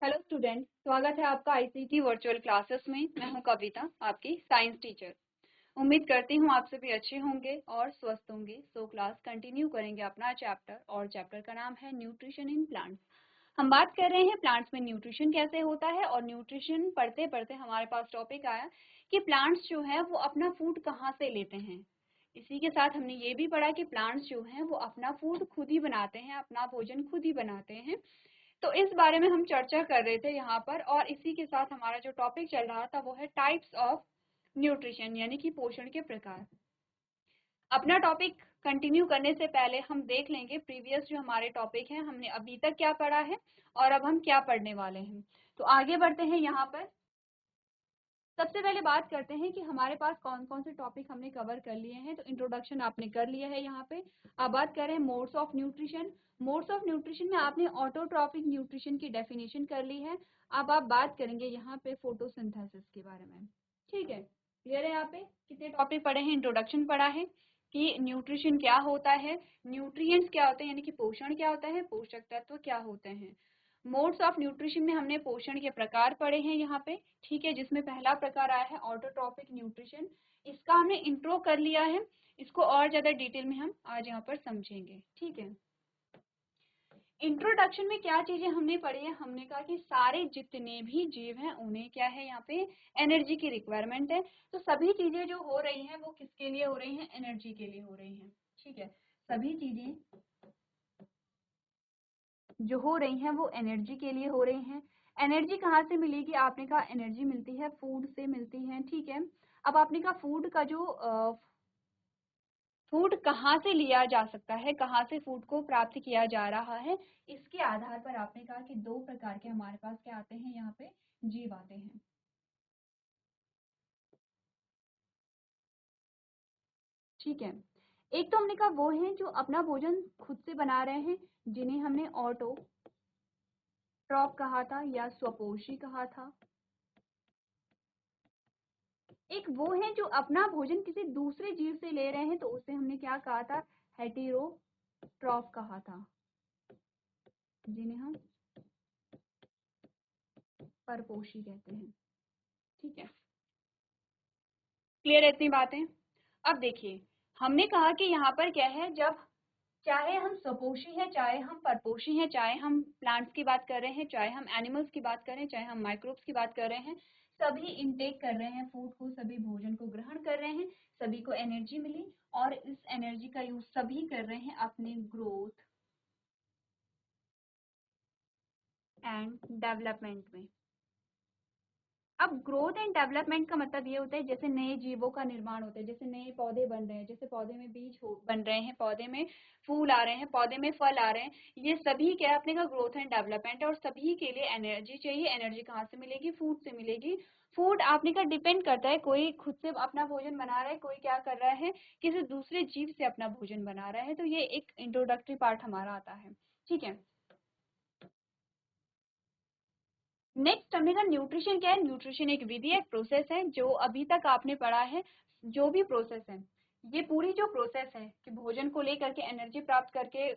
Hello student, स्वागत है आपका आईसीटी वर्चुअल क्लासेस में। मैं हूं कविता, आपकी साइंस टीचर। उम्मीद करती हूं आप सभी अच्छे होंगे और स्वस्थ होंगे। सो क्लास कंटिन्यू करेंगे अपना चैप्टर, और चैप्टर का नाम है न्यूट्रिशन इन प्लांट्स। हम बात कर रहे हैं प्लांट्स में न्यूट्रिशन कैसे होता है, और न्यूट्रिशन पढ़ते पढ़ते हमारे पास टॉपिक आया कि प्लांट्स जो है वो अपना फूड कहाँ से लेते हैं। इसी के साथ हमने ये भी पढ़ा कि प्लांट्स जो हैं वो अपना फूड खुद ही बनाते हैं, अपना भोजन खुद ही बनाते हैं। तो इस बारे में हम चर्चा कर रहे थे यहाँ पर, और इसी के साथ हमारा जो टॉपिक चल रहा था वो है टाइप्स ऑफ न्यूट्रिशन, यानी कि पोषण के प्रकार। अपना टॉपिक कंटिन्यू करने से पहले हम देख लेंगे प्रीवियस जो हमारे टॉपिक हैं, हमने अभी तक क्या पढ़ा है और अब हम क्या पढ़ने वाले हैं। तो आगे बढ़ते हैं। यहाँ पर सबसे पहले बात करते हैं कि हमारे पास कौन कौन से टॉपिक हमने कवर कर लिए हैं। तो इंट्रोडक्शन आपने कर लिया है। यहाँ पे अब बात करें modes of nutrition. Modes of nutrition में आपने ऑटोट्रॉफिक न्यूट्रिशन की डेफिनेशन कर ली है। अब आप बात करेंगे यहाँ पे फोटोसिंथेसिस के बारे में। ठीक है, क्लियर है? यहाँ पे कितने टॉपिक पढ़े हैं? इंट्रोडक्शन पढ़ा है कि न्यूट्रिशन क्या होता है, न्यूट्रिएंट्स क्या होते हैं यानी कि पोषण क्या होता है, पोषक तत्व क्या होते हैं। मोड्स ऑफ न्यूट्रिशन में हमने पोषण के प्रकार पढ़े हैं यहाँ पे। ठीक है, जिसमें पहला प्रकार आया है ऑटोट्रॉफिक न्यूट्रिशन। इसका हमने इंट्रो कर लिया है, इसको और ज्यादा डिटेल में हम आज यहाँ पर समझेंगे। ठीक है, इंट्रोडक्शन में क्या चीजें हमने पढ़ी है? हमने कहा कि सारे जितने भी जीव हैं उन्हें क्या है, यहाँ पे एनर्जी की रिक्वायरमेंट है। तो सभी चीजें जो हो रही हैं वो किसके लिए हो रही हैं? एनर्जी के लिए हो रही हैं। ठीक है, सभी चीजें जो हो रही हैं वो एनर्जी के लिए हो रही हैं। एनर्जी कहाँ से मिलेगी? आपने कहा एनर्जी मिलती है फूड से मिलती है। ठीक है, अब आपने कहा फूड का जो फूड कहाँ से लिया जा सकता है, कहाँ से फूड को प्राप्त किया जा रहा है, इसके आधार पर आपने कहा कि दो प्रकार के हमारे पास क्या आते हैं, यहाँ पे जीव आते हैं। ठीक है, एक तो हमने कहा वो हैं जो अपना भोजन खुद से बना रहे हैं, जिन्हें हमने ऑटोट्रॉफ कहा था या स्वपोषी कहा था। एक वो है जो अपना भोजन किसी दूसरे जीव से ले रहे हैं, तो उसे हमने क्या कहा था? हेटेरोट्रॉफ कहा था, जिन्हें हम परपोषी कहते हैं। ठीक है, क्लियर है इतनी बातें? अब देखिए, हमने कहा कि यहाँ पर क्या है, जब चाहे हम स्वपोषी है, चाहे हम परपोषी हैं, चाहे हम प्लांट्स की बात कर रहे हैं, चाहे हम एनिमल्स की बात कर रहे हैं, चाहे हम माइक्रोब्स की बात कर रहे हैं, सभी इनटेक कर रहे हैं फूड को, सभी भोजन को ग्रहण कर रहे हैं, सभी को एनर्जी मिली, और इस एनर्जी का यूज सभी कर रहे हैं अपने ग्रोथ एंड डेवलपमेंट में। अब ग्रोथ एंड डेवलपमेंट का मतलब ये होता है जैसे नए जीवों का निर्माण होता है, जैसे नए पौधे बन रहे हैं, जैसे पौधे में बीज बन रहे हैं, पौधे में फूल आ रहे हैं, पौधे में फल आ रहे हैं, ये सभी क्या है? अपने का ग्रोथ एंड डेवलपमेंट है। और सभी के लिए एनर्जी चाहिए। एनर्जी कहाँ से मिलेगी? फूड से मिलेगी। फूड आपने का डिपेंड करता है, कोई खुद से अपना भोजन बना रहा है, कोई क्या कर रहा है, किसी दूसरे जीव से अपना भोजन बना रहा है। तो ये एक इंट्रोडक्टरी पार्ट हमारा आता है। ठीक है, नेक्स्ट हमने कहा न्यूट्रिशन क्या है। न्यूट्रिशन एक विधि है, प्रोसेस है, जो अभी तक आपने पढ़ा है। जो भी प्रोसेस है, ये पूरी जो प्रोसेस है कि भोजन को लेकर के एनर्जी प्राप्त करके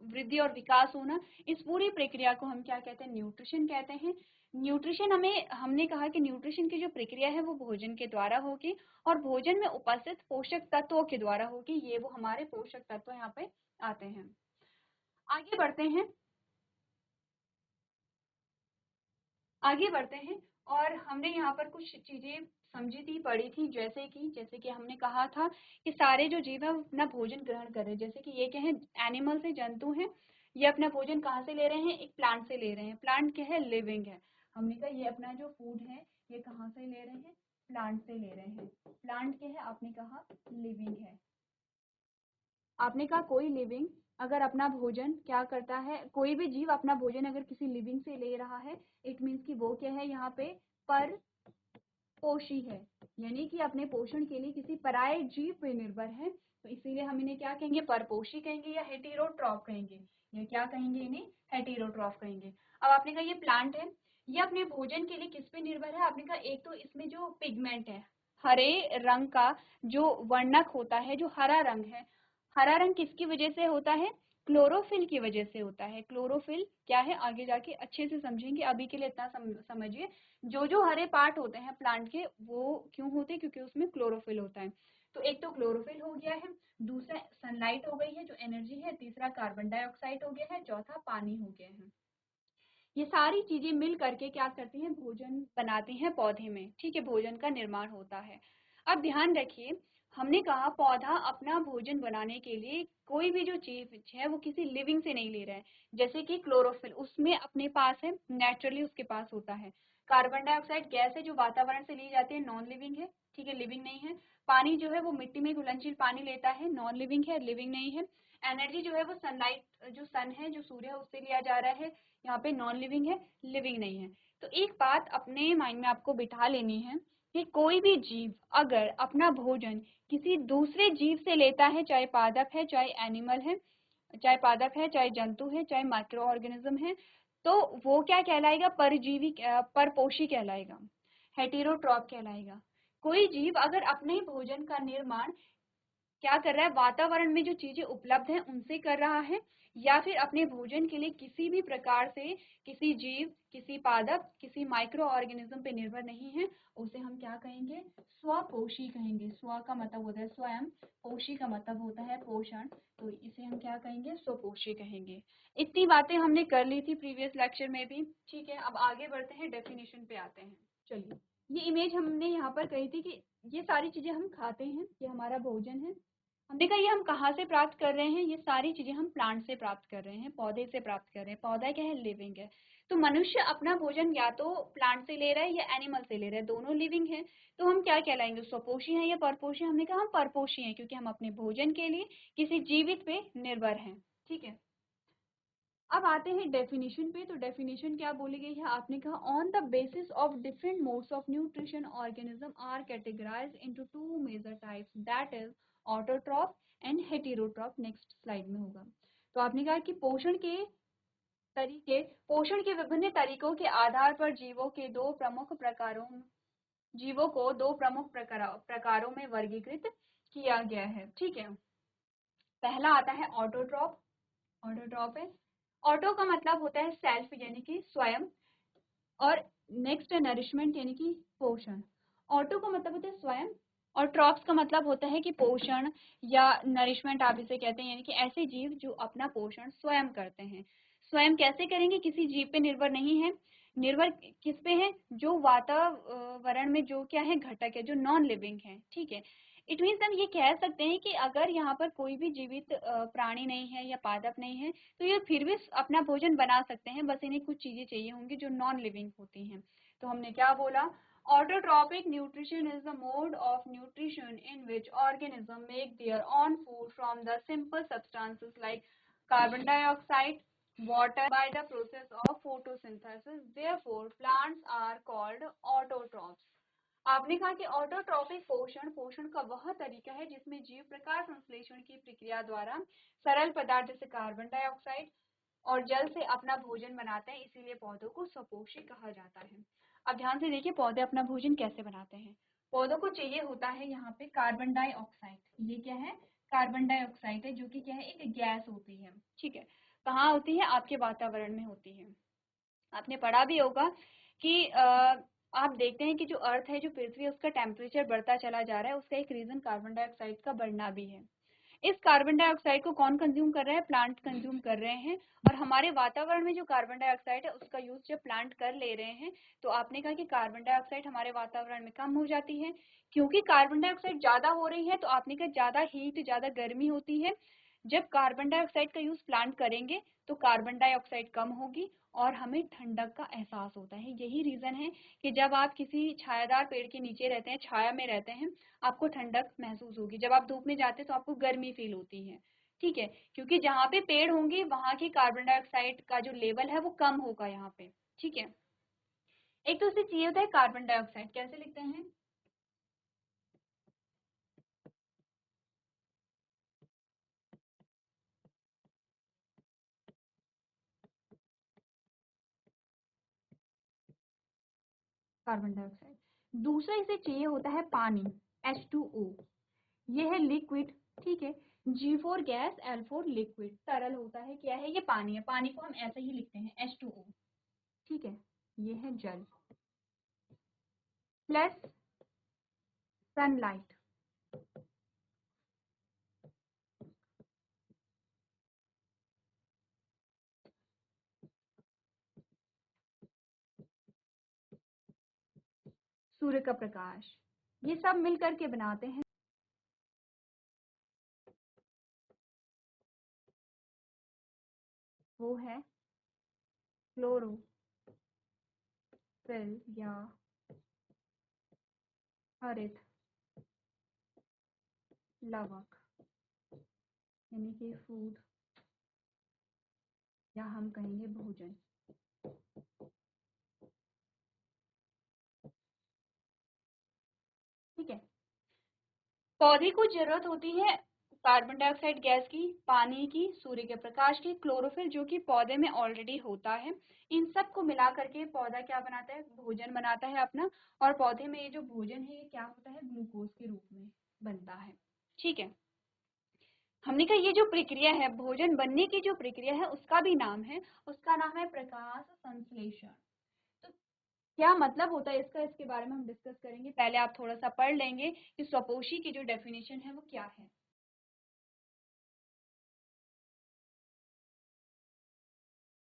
वृद्धि और विकास होना, इस पूरी प्रक्रिया को हम क्या कहते हैं? न्यूट्रिशन कहते हैं। न्यूट्रिशन हमने कहा कि न्यूट्रिशन की जो प्रक्रिया है वो भोजन के द्वारा होगी, और भोजन में उपस्थित पोषक तत्वों के द्वारा होगी। ये वो हमारे पोषक तत्व यहाँ पे आते हैं। आगे बढ़ते हैं, आगे बढ़ते हैं। और हमने यहाँ पर कुछ चीजें समझी थी, पढ़ी थी, जैसे कि हमने कहा था कि सारे जो जीव है वो अपना भोजन ग्रहण कर रहे हैं। जैसे कि ये क्या है? एनिमल्स है, जंतु हैं। ये अपना भोजन कहाँ से ले रहे हैं? एक प्लांट से ले रहे हैं। प्लांट क्या है? लिविंग है। हमने कहा ये अपना जो फूड है ये कहाँ से ले रहे हैं? प्लांट से ले रहे हैं। प्लांट क्या है? आपने कहा लिविंग है। आपने कहा कोई लिविंग अगर अपना भोजन क्या करता है, कोई भी जीव अपना भोजन अगर किसी लिविंग से ले रहा है, इट मीन्स कि वो क्या है? यहाँ पे पर पोषी है, यानी कि अपने पोषण के लिए किसी पराये जीव पे निर्भर है। तो इसीलिए हम इन्हें क्या कहेंगे? परपोषी कहेंगे या हेटेरोट्रॉफ कहेंगे। ये क्या कहेंगे? इन्हें हेटेरोट्रॉफ कहेंगे। अब आपने कहा ये प्लांट है, ये अपने भोजन के लिए किस पे निर्भर है? आपने कहा एक तो इसमें जो पिगमेंट है, हरे रंग का जो वर्णक होता है, जो हरा रंग है, हरा रंग किसकी वजह से होता है? क्लोरोफिल की वजह से होता है। क्लोरोफिल क्या है आगे जाके अच्छे से समझेंगे, अभी के लिए इतना समझिए। जो हरे पार्ट होते हैं प्लांट के वो क्यों होते हैं, क्योंकि उसमें क्लोरोफिल होता है। तो एक तो क्लोरोफिल हो गया है, दूसरा सनलाइट हो गई है जो एनर्जी है, तीसरा कार्बन डाइऑक्साइड हो गया है, चौथा पानी हो गया है। ये सारी चीजें मिल करके क्या करती हैं, भोजन बनाते हैं पौधे में, ठीक है, भोजन का निर्माण होता है। अब ध्यान रखिए, हमने कहा पौधा अपना भोजन बनाने के लिए कोई भी जो चीज है वो किसी लिविंग से नहीं ले रहा है। जैसे कि क्लोरोफिल उसमें अपने पास है, नेचुरली उसके पास होता है। कार्बन डाइऑक्साइड गैस है जो वातावरण से ली जाती है, नॉन लिविंग है, ठीक है, लिविंग नहीं है। पानी जो है वो मिट्टी में घुलनशील पानी लेता है, नॉन लिविंग है, लिविंग नहीं है। एनर्जी जो है वो सनलाइट, जो सन है, जो सूर्य है, उससे लिया जा रहा है, यहाँ पे नॉन लिविंग है, लिविंग नहीं है। तो एक बात अपने माइंड में आपको बिठा लेनी है कि कोई भी जीव अगर अपना भोजन किसी दूसरे जीव से लेता है, चाहे पादप है, चाहे एनिमल है, चाहे पादप है, चाहे जंतु है, चाहे माइक्रो ऑर्गेनिज्म है, तो वो क्या कहलाएगा, परजीवी, परपोषी कहलाएगा, हेटेरोट्रॉप कहलाएगा। कोई जीव अगर अपने भोजन का निर्माण क्या कर रहा है, वातावरण में जो चीजें उपलब्ध हैं उनसे कर रहा है, या फिर अपने भोजन के लिए किसी भी प्रकार से किसी जीव, किसी पादप, किसी माइक्रो ऑर्गेनिज्म पे निर्भर नहीं है, उसे हम क्या कहेंगे, स्वपोषी कहेंगे। स्व का मतलब होता है स्वयं, पोषी का मतलब होता है पोषण, तो इसे हम क्या कहेंगे, स्वपोषी कहेंगे। इतनी बातें हमने कर ली थी प्रीवियस लेक्चर में भी, ठीक है। अब आगे बढ़ते हैं, डेफिनेशन पे आते हैं। चलिए, ये इमेज हमने यहाँ पर कही थी कि ये सारी चीजें हम खाते हैं, ये हमारा भोजन है। हमने कहा ये हम कहाँ से प्राप्त कर रहे हैं, ये सारी चीजें हम प्लांट से प्राप्त कर रहे हैं, पौधे से प्राप्त कर रहे हैं। पौधा क्या है, लिविंग है। तो मनुष्य अपना भोजन या तो प्लांट से ले रहा है या एनिमल से ले रहा है, दोनों लिविंग है। तो हम क्या कहलाएंगे, स्वपोषी हैं या परपोषी। हमने कहा हम परपोषी हैं क्योंकि हम अपने भोजन के लिए किसी जीवित पे निर्भर हैं, ठीक है। अब आते हैं डेफिनेशन पे। तो डेफिनेशन क्या बोली गई है, आपने कहा on the basis of different modes of nutrition organism are categorised into two major types, that is autotroph and heterotroph. Next slide में होगा। तो आपने कहा कि पोषण के विभिन्न तरीकों के आधार पर जीवों को दो प्रमुख प्रकारों में वर्गीकृत किया गया है, ठीक है। पहला आता है ऑटोट्रॉफ। ऑटोट्रॉफ है, ऑटो का मतलब होता है सेल्फ यानी कि स्वयं, और नेक्स्ट है नरिशमेंट यानी कि पोषण। ऑटो का मतलब होता है स्वयं, और ट्रॉप्स का मतलब होता है कि पोषण या नरिशमेंट आप इसे कहते हैं, यानी कि ऐसे जीव जो अपना पोषण स्वयं करते हैं। स्वयं कैसे करेंगे, किसी जीव पे निर्भर नहीं है। निर्भर किस पे है, जो वातावरण में जो क्या है घटक है, जो नॉन लिविंग है, ठीक है। इट मीन्स हम ये कह सकते हैं कि अगर यहाँ पर कोई भी जीवित प्राणी नहीं है या पादप नहीं है, तो ये फिर भी अपना भोजन बना सकते हैं, बस इन्हें कुछ चीजें चाहिए होंगी जो नॉन लिविंग होती हैं। तो हमने क्या बोला, autotrophic nutrition is the mode of nutrition in which organisms make their own food from the simple substances like carbon dioxide, water by the process of photosynthesis. Therefore, plants are called autotrophs. आपने कहा कि autotrophic पोषण, पोषण का वह तरीका है जिसमें जीव प्रकाश संश्लेषण की प्रक्रिया द्वारा सरल पदार्थ जैसे कार्बन डाइऑक्साइड और जल से अपना भोजन बनाते हैं, इसीलिए पौधों को स्वपोषी कहा जाता है। अब ध्यान से देखिए पौधे अपना भोजन कैसे बनाते हैं। पौधों को चाहिए होता है यहाँ पे कार्बन डाइऑक्साइड। ये क्या है, कार्बन डाइऑक्साइड है, जो कि क्या है, एक गैस होती है, ठीक है। कहाँ होती है, आपके वातावरण में होती है। आपने पढ़ा भी होगा कि आप देखते हैं कि जो अर्थ है, जो पृथ्वी है, उसका टेम्परेचर बढ़ता चला जा रहा है, उसका एक रीजन कार्बन डाइऑक्साइड का बढ़ना भी है। इस कार्बन डाइऑक्साइड को कौन कंज्यूम कर रहा है, प्लांट कंज्यूम कर रहे हैं। और हमारे वातावरण में जो कार्बन डाइऑक्साइड है उसका यूज जब प्लांट कर ले रहे हैं, तो आपने कहा कि कार्बन डाइऑक्साइड हमारे वातावरण में कम हो जाती है। क्योंकि कार्बन डाइऑक्साइड ज्यादा हो रही है, तो आपने कहा ज्यादा हीट, ज्यादा गर्मी होती है। जब कार्बन डाइऑक्साइड का यूज प्लांट करेंगे तो कार्बन डाइऑक्साइड कम होगी और हमें ठंडक का एहसास होता है। यही रीजन है कि जब आप किसी छायादार पेड़ के नीचे रहते हैं, छाया में रहते हैं, आपको ठंडक महसूस होगी। जब आप धूप में जाते हैं तो आपको गर्मी फील होती है, ठीक है, क्योंकि जहाँ पे पेड़ होंगे वहां की कार्बन डाइऑक्साइड का जो लेवल है वो कम होगा यहाँ पे, ठीक है। एक तो उसे चाहिए होता है कार्बन डाइऑक्साइड, कैसे लिखते हैं, कार्बन डाइऑक्साइड। दूसरा इसे चाहिए होता है पानी, H2O। ये है लिक्विड, ठीक है। G4 गैस, L4 लिक्विड, तरल होता है, क्या है ये पानी है, पानी को हम ऐसे ही लिखते हैं H2O, ठीक है, ये है जल, प्लस सनलाइट, सूर्य का प्रकाश, ये सब मिलकर के बनाते हैं वो है क्लोरोफिल या हरित लवक, यानी कि फूड, या हम कहेंगे भोजन। ठीक है, पौधे को जरूरत होती है कार्बन डाइऑक्साइड गैस की, पानी की, सूर्य के प्रकाश की, क्लोरोफिल जो कि पौधे में ऑलरेडी होता है। इन सब को मिला करके पौधा क्या बनाता है, भोजन बनाता है अपना। और पौधे में ये जो भोजन है ये क्या होता है, ग्लूकोज के रूप में बनता है। ठीक है, हमने कहा ये जो प्रक्रिया है, भोजन बनने की जो प्रक्रिया है उसका भी नाम है, उसका नाम है प्रकाश संश्लेषण। तो क्या मतलब होता है इसका, इसके बारे में हम डिस्कस करेंगे। पहले आप थोड़ा सा पढ़ लेंगे कि स्वपोषी की जो डेफिनेशन है वो क्या है।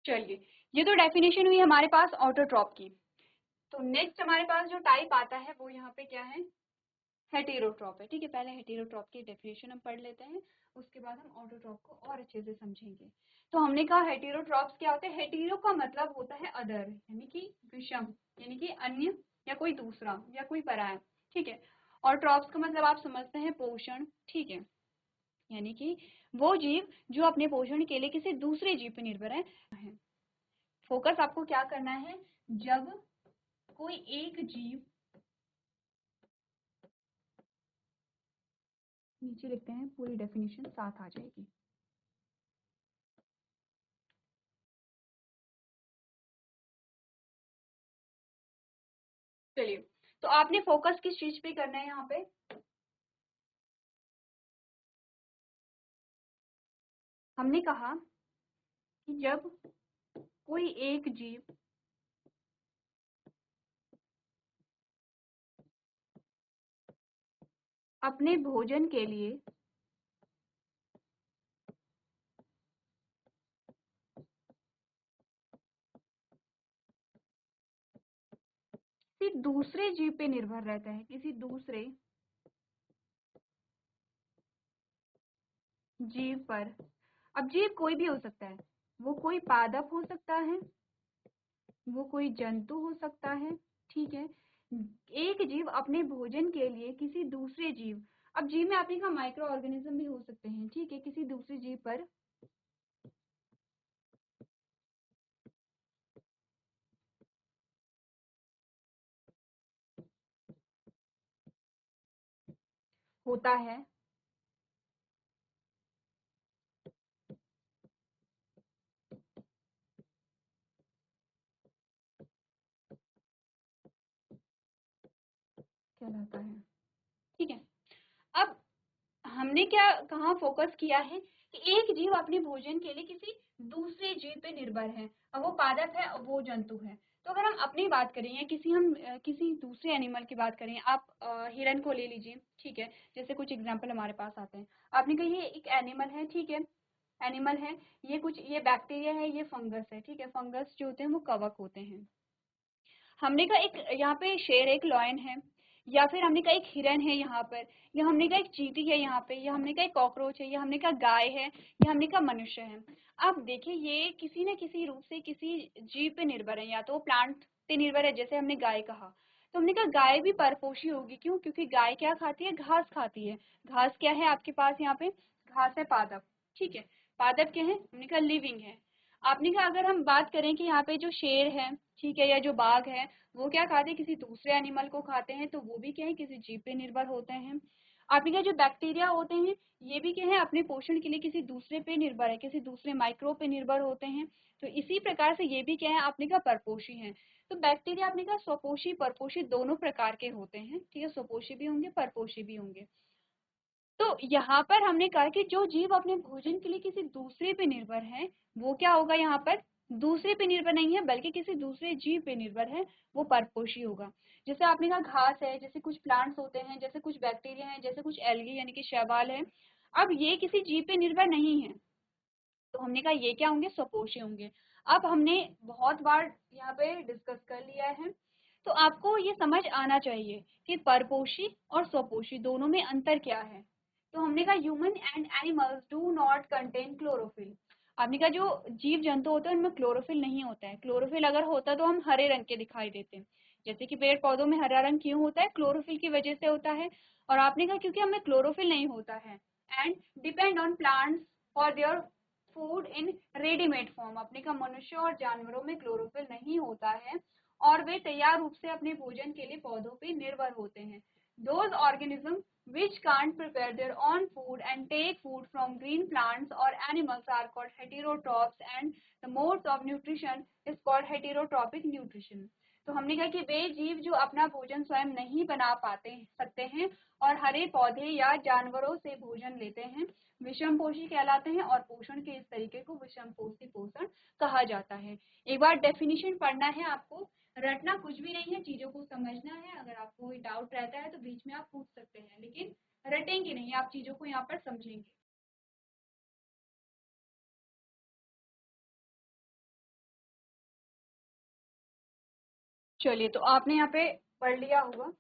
चलिए, ये तो डेफिनेशन हुई हमारे पास ऑटोट्रॉप की। तो नेक्स्ट हमारे पास जो टाइप आता है वो यहाँ पे क्या है, हेटेरोट्रॉप है। ठीक है, पहले हेटेरोट्रॉप की डेफिनेशन हम पढ़ लेते हैं, उसके बाद हम ऑटोट्रॉप को और अच्छे से समझेंगे। तो हमने कहा हेटेरोट्रॉप्स क्या होते हैं, हेटेरो का मतलब होता है अदर, यानी कि विषम, यानी कि अन्य या कोई दूसरा या कोई पराया। ठीक है, और ट्रॉप्स का मतलब आप समझते हैं पोषण। ठीक है, यानी कि वो जीव जो अपने पोषण के लिए किसी दूसरे जीव पर निर्भर है। फोकस आपको क्या करना है, जब कोई एक जीव, नीचे लिखते हैं पूरी डेफिनेशन साथ आ जाएगी। चलिए, तो आपने फोकस किस चीज पे करना है यहाँ पे, हमने कहा कि जब कोई एक जीव अपने भोजन के लिए किसी दूसरे जीव पे निर्भर रहता है, किसी दूसरे जीव पर, अब जीव कोई भी हो सकता है, वो कोई पादप हो सकता है, वो कोई जंतु हो सकता है। ठीक है, एक जीव अपने भोजन के लिए किसी दूसरे जीव, अब जीव में आपने कहा माइक्रो ऑर्गेनिज्म भी हो सकते हैं। ठीक है, किसी दूसरे जीव पर होता है, कहलाता है। ठीक है, अब हमने क्या कहाँ फोकस किया है कि एक जीव अपने भोजन के लिए किसी दूसरे जीव पे निर्भर है, और वो पादप है और वो जंतु है। तो अगर हम अपनी बात करें या किसी दूसरे एनिमल की बात करें, आप हिरन को ले लीजिए। ठीक है, जैसे कुछ एग्जांपल हमारे पास आते हैं, आपने कहा ये एक एनिमल है। ठीक है, एनिमल है, ये बैक्टीरिया है, ये फंगस है। ठीक है, फंगस जो होते हैं वो कवक होते हैं। हमने कहा एक यहाँ पे शेर, एक लॉयन है, या फिर हमने कहा एक हिरन है यहाँ पर, या हमने कहा एक चींटी है यहाँ पे, या हमने कहा एक कॉकरोच है, या हमने कहा गाय है, या हमने कहा मनुष्य है। अब देखिए ये किसी न किसी रूप से किसी जीव पे निर्भर है, या तो प्लांट पे निर्भर है, जैसे हमने गाय कहा। तो हमने कहा गाय भी परपोषी होगी, क्यों, क्योंकि गाय क्या खाती है, घास खाती है। घास क्या है आपके पास यहाँ पे, घास है पादप। ठीक है, पादप क्या है, हमने कहा लिविंग है। आपने कहा अगर हम बात करें कि यहाँ पे जो शेर है, ठीक है, या जो बाघ है, वो क्या खाते हैं, किसी दूसरे एनिमल को खाते हैं, तो वो भी क्या है, किसी जीव पे निर्भर होते हैं। आपने कहा जो बैक्टीरिया होते हैं, ये भी क्या है, अपने पोषण के लिए किसी दूसरे पे निर्भर है, किसी दूसरे माइक्रो पे निर्भर होते हैं। तो इसी प्रकार से ये भी क्या है, आपने कहा परपोषी है। तो बैक्टीरिया आपने कहा स्वपोषी परपोषी दोनों प्रकार के होते हैं। ठीक है, स्वपोषी भी होंगे, परपोषी भी होंगे। तो यहाँ पर हमने कहा कि जो जीव अपने भोजन के लिए किसी दूसरे पे निर्भर है, वो क्या होगा, यहाँ पर दूसरे पे निर्भर नहीं है बल्कि किसी दूसरे जीव पे निर्भर है, वो परपोषी होगा। जैसे आपने कहा घास है, जैसे कुछ प्लांट्स होते हैं, जैसे कुछ बैक्टीरिया है, जैसे कुछ एल्गी यानी कि शैवाल है, अब ये किसी जीव पे निर्भर नहीं है, तो हमने कहा ये क्या होंगे, स्वपोषी होंगे। अब हमने बहुत बार यहाँ पे डिस्कस कर लिया है, तो आपको ये समझ आना चाहिए कि परपोषी और स्वपोषी दोनों में अंतर क्या है। तो हमने कहा human and animals do not contain chlorophyll. आपने कहा जो जीव जंतु होते हैं उनमें क्लोरोफिल नहीं होता है। क्लोरोफिल अगर होता तो हम हरे रंग के दिखाई देते हैं। जैसे कि पेड़ पौधों में हरा रंग क्यों होता है, क्लोरोफिल की वजह से होता है। और आपने कहा क्योंकि हमें क्लोरोफिल नहीं होता है and depend on plants for their food in readymade form. अपने का मनुष्य और जानवरों में क्लोरोफिल नहीं होता है और वे तैयार रूप से अपने भोजन के लिए पौधों पर निर्भर होते हैं। Those organisms which can't prepare their own food and take food from green plants or animals are called heterotrophs, and the modes of nutrition is called heterotrophic nutrition. तो हमने कहा कि वे जीव जो अपना भोजन स्वयं नहीं बना पाते सकते हैं और हरे पौधे या जानवरों से भोजन लेते हैं, विषम पोषी कहलाते हैं। और पोषण के इस तरीके को विषम पोषी पोषण कहा जाता है। एक बार डेफिनेशन पढ़ना है आपको, रटना कुछ भी नहीं है, चीजों को समझना है। अगर आपको कोई डाउट रहता है तो बीच में आप पूछ सकते हैं, लेकिन रटेंगे नहीं, आप चीजों को यहाँ पर समझेंगे। चलिए, तो आपने यहाँ पे पढ़ लिया होगा।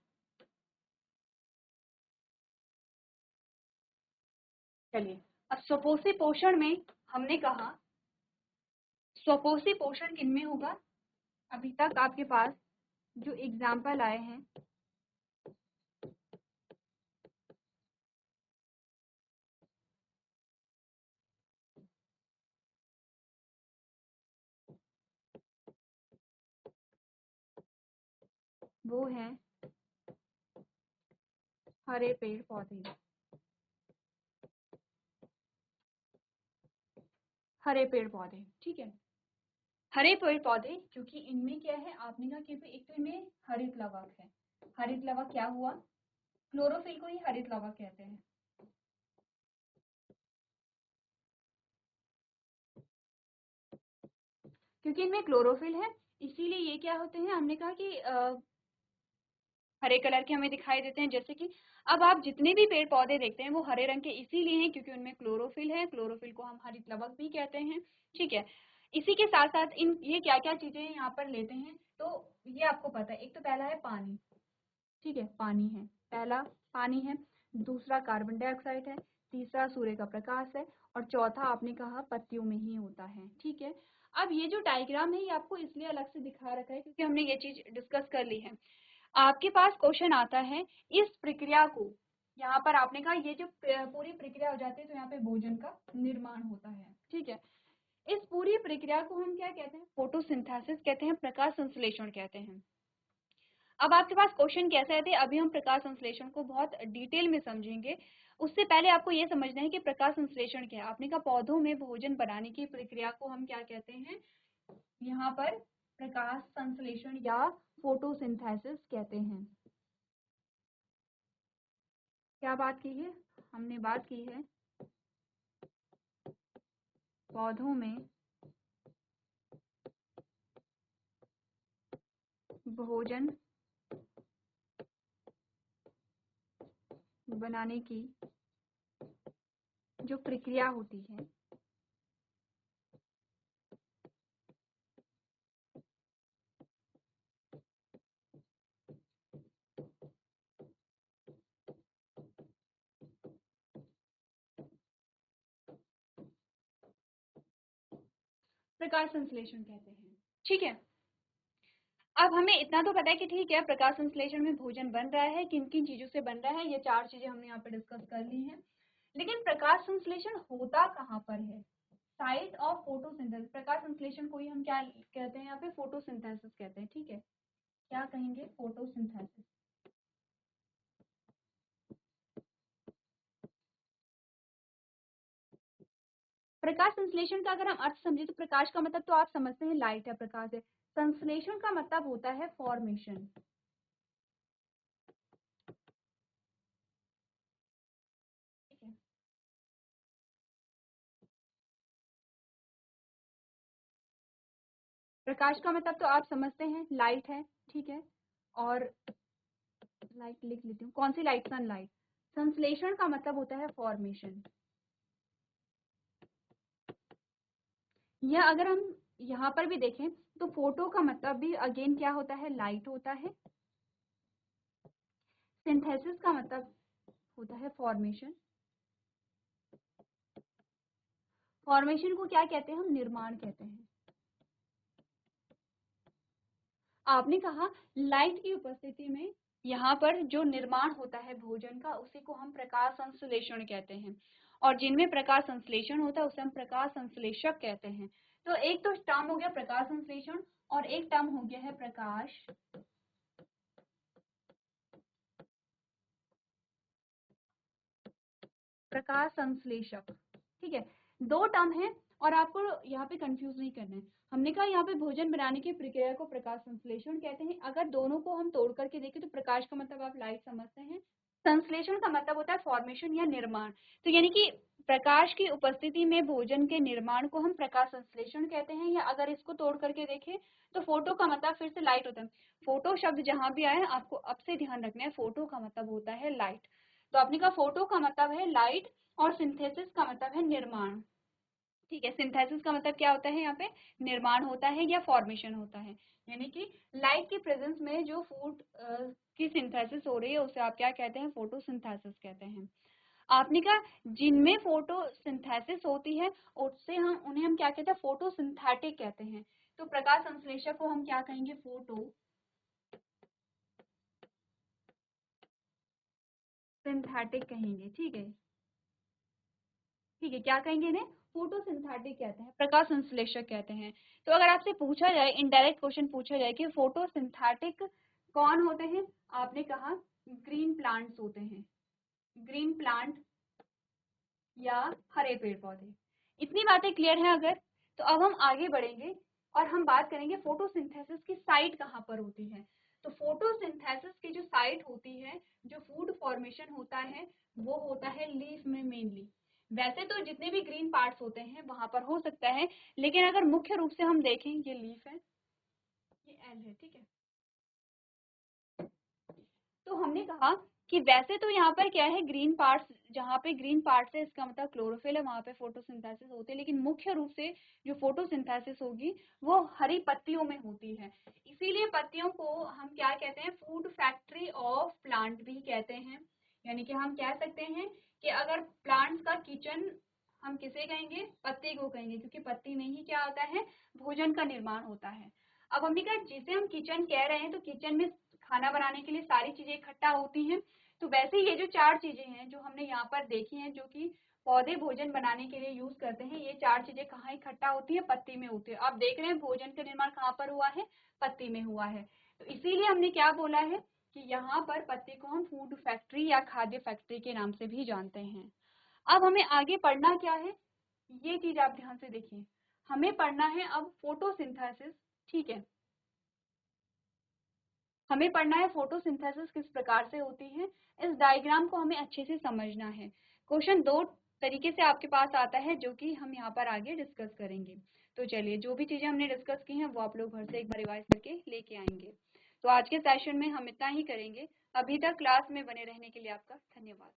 चलिए, अब स्वपोषी पोषण में हमने कहा स्वपोषी पोषण किनमें होगा। अभी तक आपके पास जो एग्जाम्पल आए हैं, वो हैं हरे पेड़ पौधे। हरे पेड़ पौधे, ठीक है। हरे पेड़ पौधे, क्योंकि इनमें क्या है, आपने कहा कि एक तो इनमें हरित लवक है। हरित लवक क्या हुआ, क्लोरोफिल को ही हरित लवक कहते हैं। क्योंकि इनमें क्लोरोफिल है, इसीलिए ये क्या होते हैं, हमने कहा कि हरे कलर के हमें दिखाई देते हैं। जैसे कि अब आप जितने भी पेड़ पौधे देखते हैं वो हरे रंग के इसीलिए हैं क्योंकि उनमें क्लोरोफिल है। क्लोरोफिल को हम हरित लवक भी कहते हैं, ठीक है। इसी के साथ साथ इन ये क्या क्या चीजें यहाँ पर लेते हैं, तो ये आपको पता है। एक तो पहला है पानी, ठीक है, पानी है पहला, पानी है। दूसरा कार्बन डाइऑक्साइड है। तीसरा सूर्य का प्रकाश है। और चौथा आपने कहा पत्तियों में ही होता है, ठीक है। अब ये जो डायग्राम है ये आपको इसलिए अलग से दिखा रखा है क्योंकि हमने ये चीज डिस्कस कर ली है। आपके पास क्वेश्चन आता है इस प्रक्रिया को, यहाँ पर आपने कहा ये जो पूरी प्रक्रिया हो जाती है तो यहाँ पे भोजन का निर्माण होता है, ठीक है। इस पूरी प्रक्रिया को हम क्या कहते हैं, फोटोसिंथेसिस कहते हैं, प्रकाश संश्लेषण कहते हैं। अब आपके पास क्वेश्चन कैसे आते हैं, अभी हम प्रकाश संश्लेषण को बहुत डिटेल में समझेंगे। उससे पहले आपको ये समझना है कि प्रकाश संश्लेषण क्या है। आपने कहा पौधों में भोजन बनाने की प्रक्रिया को हम क्या कहते हैं, यहाँ पर प्रकाश संश्लेषण या फोटोसिंथेसिस कहते हैं। क्या बात की है, हमने बात की है पौधों में भोजन बनाने की जो प्रक्रिया होती है, प्रकाश संश्लेषण कहते हैं, ठीक है। अब हमें इतना तो पता है कि ठीक है प्रकाश संश्लेषण में भोजन बन रहा है, किन किन चीजों से बन रहा है, ये चार चीजें हमने यहाँ पे डिस्कस कर ली हैं। लेकिन प्रकाश संश्लेषण होता कहाँ पर है, साइट ऑफ फोटोसिंथेसिस। प्रकाश संश्लेषण को ही हम क्या कहते हैं, यहाँ पे फोटोसिंथेसिस कहते हैं, ठीक है। क्या कहेंगे, फोटोसिंथेसिस। प्रकाश संश्लेषण का अगर हम अर्थ समझे तो प्रकाश का मतलब तो आप समझते हैं लाइट है, प्रकाश है। संश्लेषण का मतलब होता है फॉर्मेशन। प्रकाश का मतलब तो आप समझते हैं लाइट है, ठीक है। और लाइट लिख लेती हूँ, कौन सी लाइट? सनलाइट। संश्लेषण का मतलब होता है फॉर्मेशन। यह अगर हम यहाँ पर भी देखें तो फोटो का मतलब भी अगेन क्या होता है? लाइट होता है। सिंथेसिस का मतलब होता है फॉर्मेशन। फॉर्मेशन को क्या कहते हैं? हम निर्माण कहते हैं। आपने कहा लाइट की उपस्थिति में यहाँ पर जो निर्माण होता है भोजन का, उसी को हम प्रकाश संश्लेषण कहते हैं। और जिनमें प्रकाश संश्लेषण होता है उसे हम प्रकाश संश्लेषक कहते हैं। तो एक तो टर्म हो गया प्रकाश संश्लेषण और एक टर्म हो गया है प्रकाश संश्लेषक, ठीक है। दो टर्म है और आपको यहाँ पे कंफ्यूज नहीं करना है। हमने कहा यहाँ पे भोजन बनाने की प्रक्रिया को प्रकाश संश्लेषण कहते हैं। अगर दोनों को हम तोड़ करके देखें तो प्रकाश का मतलब आप लाइट समझते हैं, संश्लेषण का मतलब होता है फॉर्मेशन या निर्माण। तो यानी कि प्रकाश की उपस्थिति में भोजन के निर्माण को हम प्रकाश संश्लेषण कहते हैं। या अगर इसको तोड़ करके देखें तो फोटो का मतलब फिर से लाइट होता है। फोटो शब्द जहां भी आए आपको अब से ध्यान रखना है, फोटो का मतलब होता है लाइट। तो आपने कहा फोटो का मतलब है लाइट और सिंथेसिस का मतलब है निर्माण, ठीक है। सिंथेसिस का मतलब क्या होता है? यहाँ पे निर्माण होता है या फॉर्मेशन होता है। यानी कि लाइट की प्रेजेंस में जो फूड की सिंथेसिस हो रही है उसे आप क्या कहते हैं? फोटोसिंथेसिस कहते हैं। आपने कहा जिनमें फोटोसिंथेसिस होती है उससे हम उन्हें हम क्या कहते हैं? फोटोसिंथेटिक कहते हैं। तो प्रकाश संश्लेषक को हम क्या कहेंगे? फोटो सिंथेटिक कहेंगे, ठीक है। ठीक है, क्या कहेंगे इन्हें? फोटोसिंथेटिक कहते हैं, प्रकाश संश्लेषक कहते हैं। तो अगर आपसे पूछा जाए, इनडायरेक्ट क्वेश्चन पूछा जाए कि फोटोसिंथेटिक कौन होते हैं, आपने कहा ग्रीन प्लांट्स होते हैं। ग्रीन प्लांट या हरे पेड़ पौधे। इतनी बातें क्लियर है अगर? तो अब हम आगे बढ़ेंगे और हम बात करेंगे फोटोसिंथेसिस की साइट कहाँ पर होती है। तो फोटोसिंथेसिस की जो साइट होती है, जो फूड फॉर्मेशन होता है, वो होता है लीफ में मेनली। वैसे तो जितने भी ग्रीन पार्ट्स होते हैं वहां पर हो सकता है, लेकिन अगर मुख्य रूप से हम देखें, ये लीफ है, ये एल है, ठीक है। तो हमने कहा कि वैसे तो यहाँ पर क्या है, ग्रीन पार्ट्स, जहाँ पे ग्रीन पार्ट्स है इसका मतलब क्लोरोफिल है, वहां पे फोटोसिंथेसिस होती है। लेकिन मुख्य रूप से जो फोटोसिंथेसिस होगी वो हरी पत्तियों में होती है। इसीलिए पत्तियों को हम क्या कहते हैं? फूड फैक्ट्री ऑफ प्लांट भी कहते हैं। यानी कि हम कह सकते हैं कि अगर प्लांट्स का किचन हम किसे कहेंगे? पत्ती को कहेंगे, क्योंकि पत्ती में ही क्या होता है? भोजन का निर्माण होता है। अब हमने कहा जिसे हम किचन कह रहे हैं, तो किचन में खाना बनाने के लिए सारी चीजें इकट्ठा होती हैं। तो वैसे ये जो चार चीजें हैं जो हमने यहाँ पर देखी हैं, जो कि पौधे भोजन बनाने के लिए यूज करते हैं, ये चार चीजें कहाँ इकट्ठा होती है? पत्ती में होती है। आप देख रहे हैं भोजन का निर्माण कहाँ पर हुआ है? पत्ती में हुआ है। तो इसीलिए हमने क्या बोला है कि यहाँ पर पत्ती को हम फूड फैक्ट्री या खाद्य फैक्ट्री के नाम से भी जानते हैं। अब हमें आगे पढ़ना क्या है, ये चीज आप ध्यान से देखिए। हमें पढ़ना है अब फोटोसिंथेसिस, ठीक है। हमें पढ़ना है फोटोसिंथेसिस किस प्रकार से होती है। इस डायग्राम को हमें अच्छे से समझना है। क्वेश्चन दो तरीके से आपके पास आता है, जो कि हम यहाँ पर आगे डिस्कस करेंगे। तो चलिए, जो भी चीजें हमने डिस्कस की हैं वो आप लोग घर से एक बार रिवाइज करके लेके आएंगे। तो आज के सेशन में हम इतना ही करेंगे। अभी तक क्लास में बने रहने के लिए आपका धन्यवाद।